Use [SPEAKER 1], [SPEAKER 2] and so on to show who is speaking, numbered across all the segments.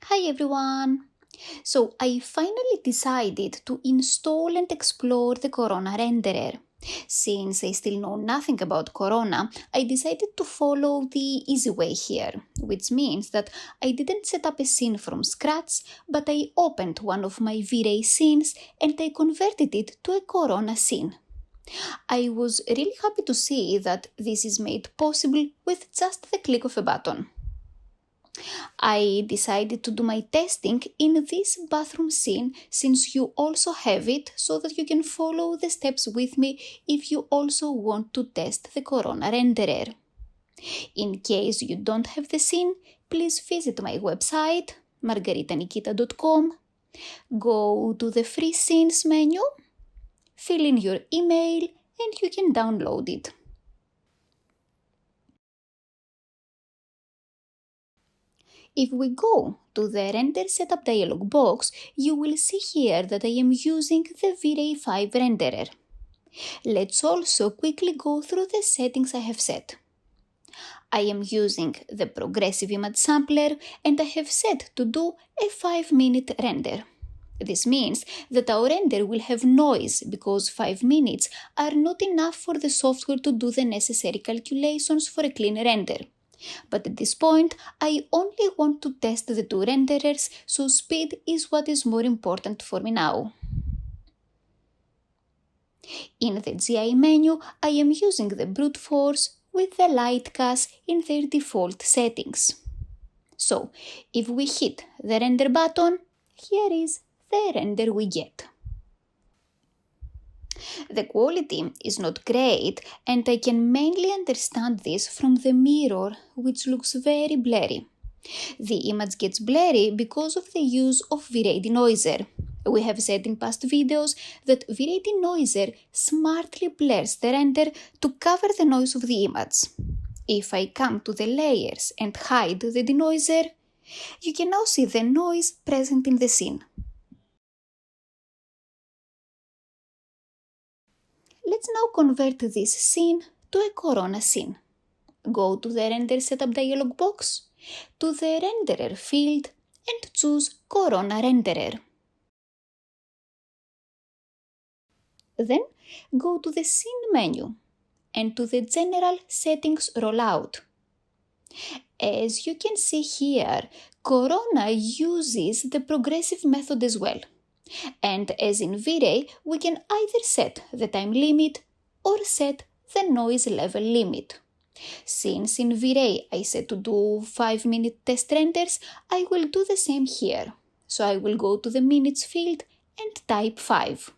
[SPEAKER 1] Hi everyone! So I finally decided to install and explore the Corona renderer. Since I still know nothing about Corona, I decided to follow the easy way here, which means that I didn't set up a scene from scratch, but I opened one of my V-Ray scenes and I converted it to a Corona scene. I was really happy to see that this is made possible with just the click of a button. I decided to do my testing in this bathroom scene since you also have it so that you can follow the steps with me if you also want to test the Corona renderer. In case you don't have the scene, please visit my website margaritanikita.com, go to the free scenes menu, fill in your email and you can download it. If we go to the Render Setup dialog box, you will see here that I am using the V-Ray 5 renderer. Let's also quickly go through the settings I have set. I am using the progressive image sampler and I have set to do a 5-minute render. This means that our render will have noise because 5 minutes are not enough for the software to do the necessary calculations for a clean render. But at this point, I only want to test the two renderers, so speed is what is more important for me now. In the GI menu, I am using the brute force with the light cast in their default settings. So, if we hit the render button, here is the render we get. The quality is not great and I can mainly understand this from the mirror, which looks very blurry. The image gets blurry because of the use of V-Ray denoiser. We have said in past videos that V-Ray denoiser smartly blurs the render to cover the noise of the image. If I come to the layers and hide the denoiser, you can now see the noise present in the scene. Let's now convert this scene to a Corona scene. Go to the Render Setup dialog box, to the Renderer field and choose Corona Renderer. Then go to the Scene menu and to the General Settings rollout. As you can see here, Corona uses the progressive method as well. And as in V-Ray, we can either set the time limit or set the noise level limit. Since in V-Ray I set to do 5-minute test renders, I will do the same here. So I will go to the minutes field and type 5.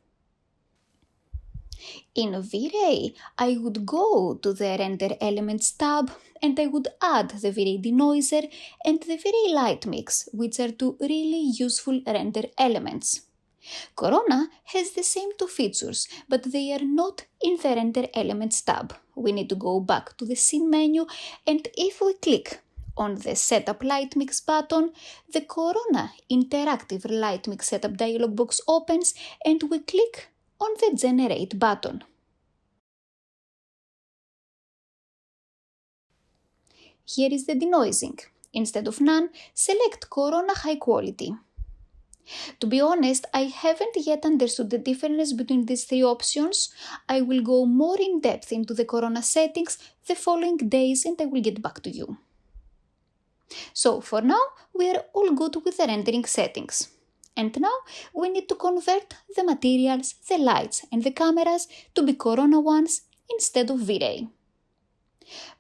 [SPEAKER 1] In V-Ray, I would go to the Render Elements tab and I would add the V-Ray denoiser and the V-Ray light mix, which are two really useful render elements. Corona has the same two features, but they are not in the Render Elements tab. We need to go back to the Scene menu, and if we click on the Setup Light Mix button, the Corona Interactive Light Mix Setup dialog box opens and we click on the Generate button. Here is the denoising. Instead of none, select Corona High Quality. To be honest, I haven't yet understood the difference between these three options. I will go more in depth into the Corona settings the following days and I will get back to you. So for now, we are all good with the rendering settings. And now we need to convert the materials, the lights and the cameras to be Corona ones instead of V-Ray.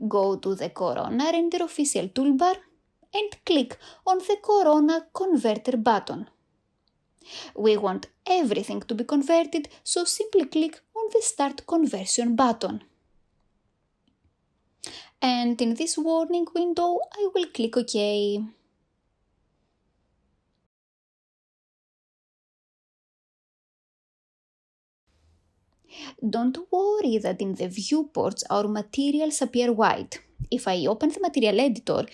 [SPEAKER 1] Go to the Corona Render Official toolbar and click on the Corona Converter button. We want everything to be converted, so simply click on the Start Conversion button. And in this warning window, I will click OK. Don't worry that in the viewports our materials appear white. If I open the material editor,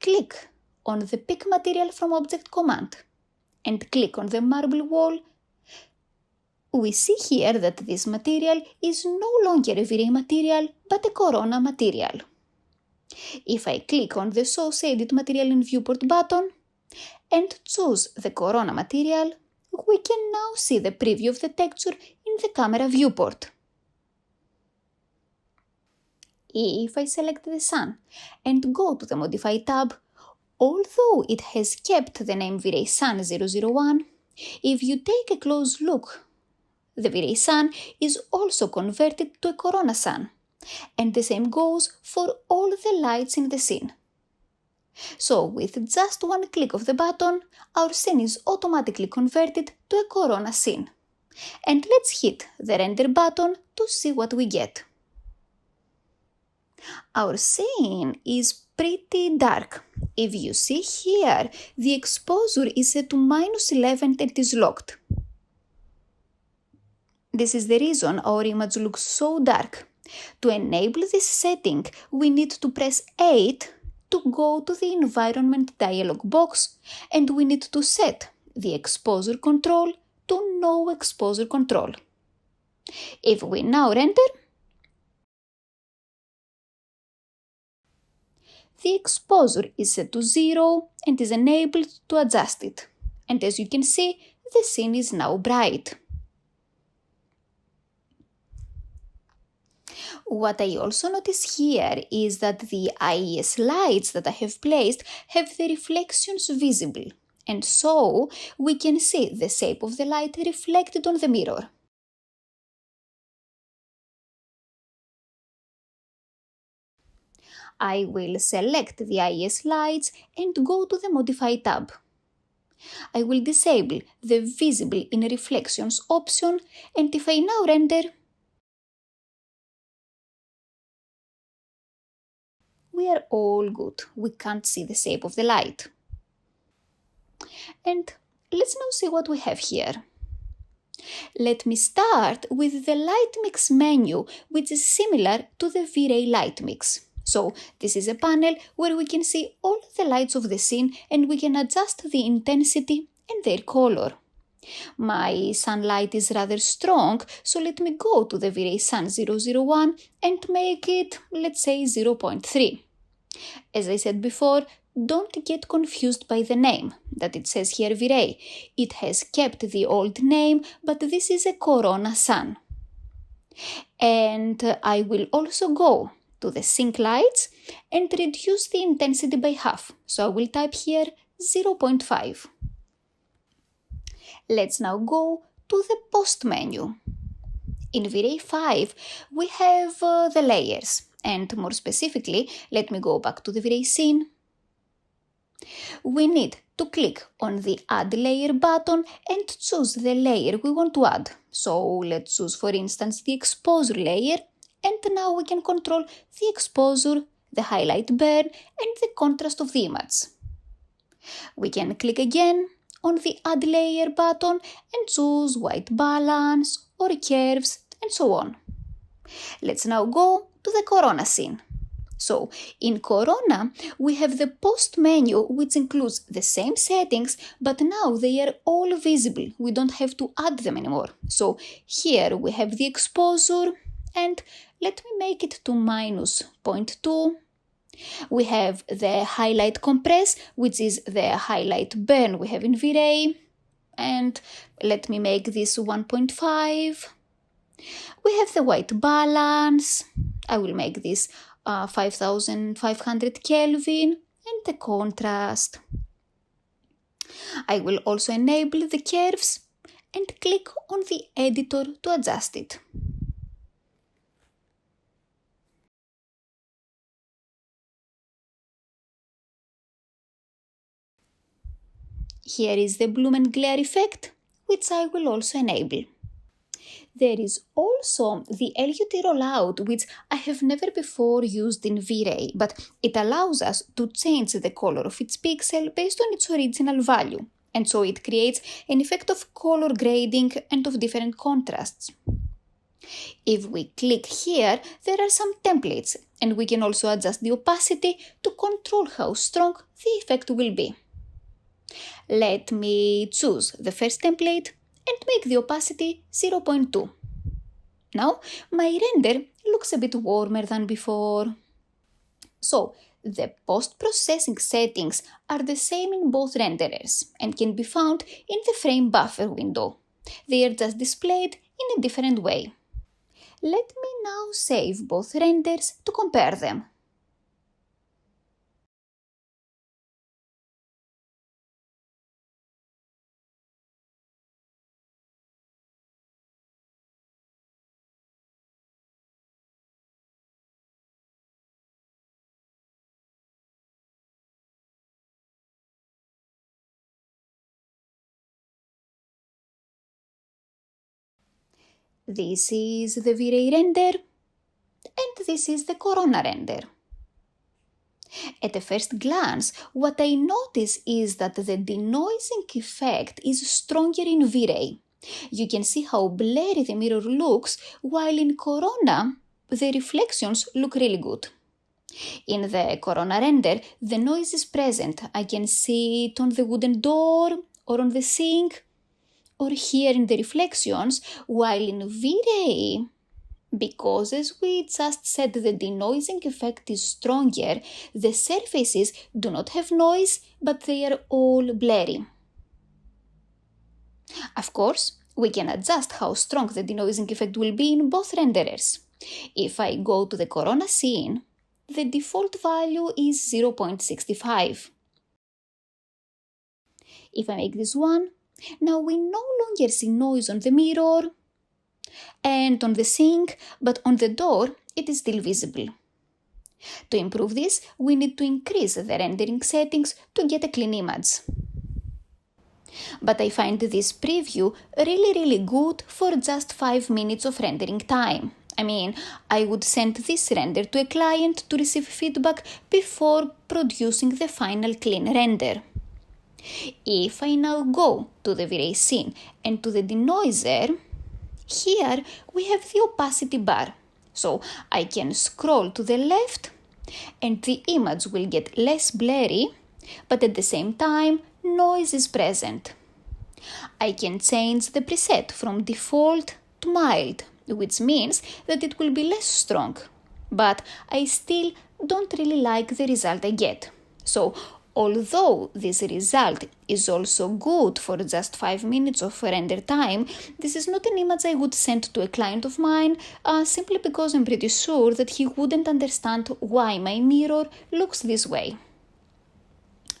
[SPEAKER 1] click on the Pick Material from Object command and click on the marble wall, we see here that this material is no longer a V-Ray material, but a Corona material. If I click on the Show Shaded Material in Viewport button, and choose the corona material, we can now see the preview of the texture in the camera viewport. If I select the sun and go to the Modify tab, although it has kept the name V-Ray Sun 001, if you take a close look, the V-Ray Sun is also converted to a corona sun, and the same goes for all the lights in the scene. So with just one click of the button, our scene is automatically converted to a corona scene. And let's hit the render button to see what we get. Our scene is pretty dark. If you see here, the exposure is set to -11 and is locked. This is the reason our image looks so dark. To enable this setting, we need to press 8 to go to the environment dialog box, and we need to set the exposure control to no exposure control. If we now render, the exposure is set to 0 and is enabled to adjust it. And as you can see, the scene is now bright. What I also notice here is that the IES lights that I have placed have the reflections visible, and so we can see the shape of the light reflected on the mirror. I will select the IES lights and go to the Modify tab. I will disable the Visible in Reflections option, and if I now render, we are all good. We can't see the shape of the light. And let's now see what we have here. Let me start with the light mix menu, which is similar to the V-Ray light mix. So this is a panel where we can see all the lights of the scene and we can adjust the intensity and their color. My sunlight is rather strong, so let me go to the V-Ray Sun 001 and make it, let's say, 0.3. As I said before, don't get confused by the name, that it says here V-Ray. It has kept the old name, but this is a Corona Sun. And I will also go to the sync lights and reduce the intensity by half. So I will type here 0.5. Let's now go to the post menu. In V-Ray 5, we have the layers, and more specifically, let me go back to the V-Ray scene. We need to click on the Add Layer button and choose the layer we want to add. So let's choose, for instance, the exposure layer, and now we can control the exposure, the highlight burn, and the contrast of the image. We can click again on the Add Layer button and choose white balance or curves and so on. Let's now go to the Corona scene. So in Corona, we have the post menu, which includes the same settings, but now they are all visible. We don't have to add them anymore. So here we have the exposure, and let me make it to -0.2. We have the highlight compress, which is the highlight burn we have in V-Ray, and let me make this 1.5. We have the white balance. I will make this 5500 Kelvin, and the contrast. I will also enable the curves and click on the editor to adjust it. Here is the bloom and glare effect, which I will also enable. There is also the LUT rollout, which I have never before used in V-Ray, but it allows us to change the color of each pixel based on its original value, and so it creates an effect of color grading and of different contrasts. If we click here, there are some templates, and we can also adjust the opacity to control how strong the effect will be. Let me choose the first template and make the opacity 0.2. Now my render looks a bit warmer than before. So The post-processing settings are the same in both renderers and can be found in the frame buffer window. They are just displayed in a different way. Let me now save both renders to compare them. This is the V-Ray render, and this is the Corona render. At a first glance, what I notice is that the denoising effect is stronger in V-Ray. You can see how blurry the mirror looks, while in Corona, the reflections look really good. In the Corona render, the noise is present. I can see it on the wooden door, or on the sink, or here in the reflections, while in V-Ray, because as we just said the denoising effect is stronger, the surfaces do not have noise, but they are all blurry. Of course, we can adjust how strong the denoising effect will be in both renderers. If I go to the Corona scene, the default value is 0.65. If I make this one, now we no longer see noise on the mirror and on the sink, but on the door it is still visible. To improve this, we need to increase the rendering settings to get a clean image. But I find this preview really good for just 5 minutes of rendering time. I would send this render to a client to receive feedback before producing the final clean render. If I now go to the V-Ray scene and to the denoiser, here we have the opacity bar, so I can scroll to the left and the image will get less blurry, but at the same time noise is present. I can change the preset from default to mild, which means that it will be less strong, but I still don't really like the result I get. So although this result is also good for just 5 minutes of render time, this is not an image I would send to a client of mine, simply because I'm pretty sure that he wouldn't understand why my mirror looks this way.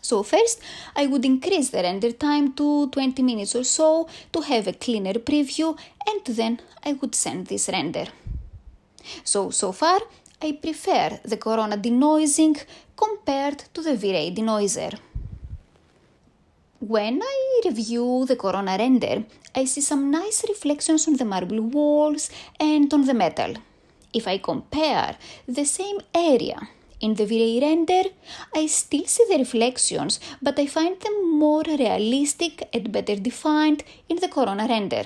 [SPEAKER 1] So first, I would increase the render time to 20 minutes or so to have a cleaner preview, and then I would send this render. So far, I prefer the Corona denoising compared to the V-Ray denoiser. When I review the Corona render, I see some nice reflections on the marble walls and on the metal. If I compare the same area in the V-Ray render, I still see the reflections, but I find them more realistic and better defined in the Corona render.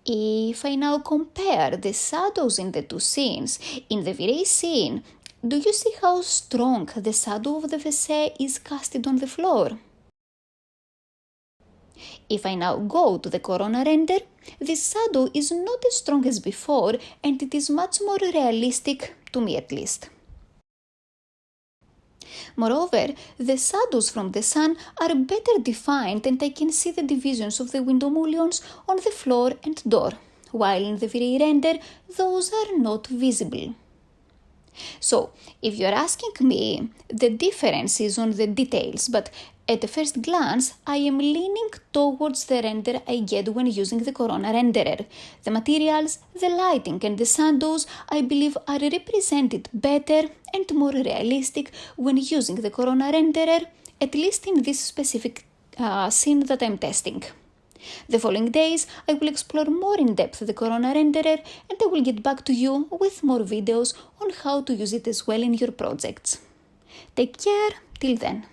[SPEAKER 1] If I now compare the shadows in the two scenes, in the V-Ray scene, do you see how strong the shadow of the WC is casted on the floor? If I now go to the Corona render, this shadow is not as strong as before, and it is much more realistic, to me at least. Moreover, the shadows from the sun are better defined, and I can see the divisions of the window mullions on the floor and door, while in the V-Ray render those are not visible. So, if you're asking me, the difference is on the details, but at a first glance, I am leaning towards the render I get when using the Corona renderer. The materials, the lighting and the shadows, I believe, are represented better and more realistic when using the Corona renderer, at least in this specific scene that I'm testing. The following days, I will explore more in depth the Corona renderer, and I will get back to you with more videos on how to use it as well in your projects. Take care, till then.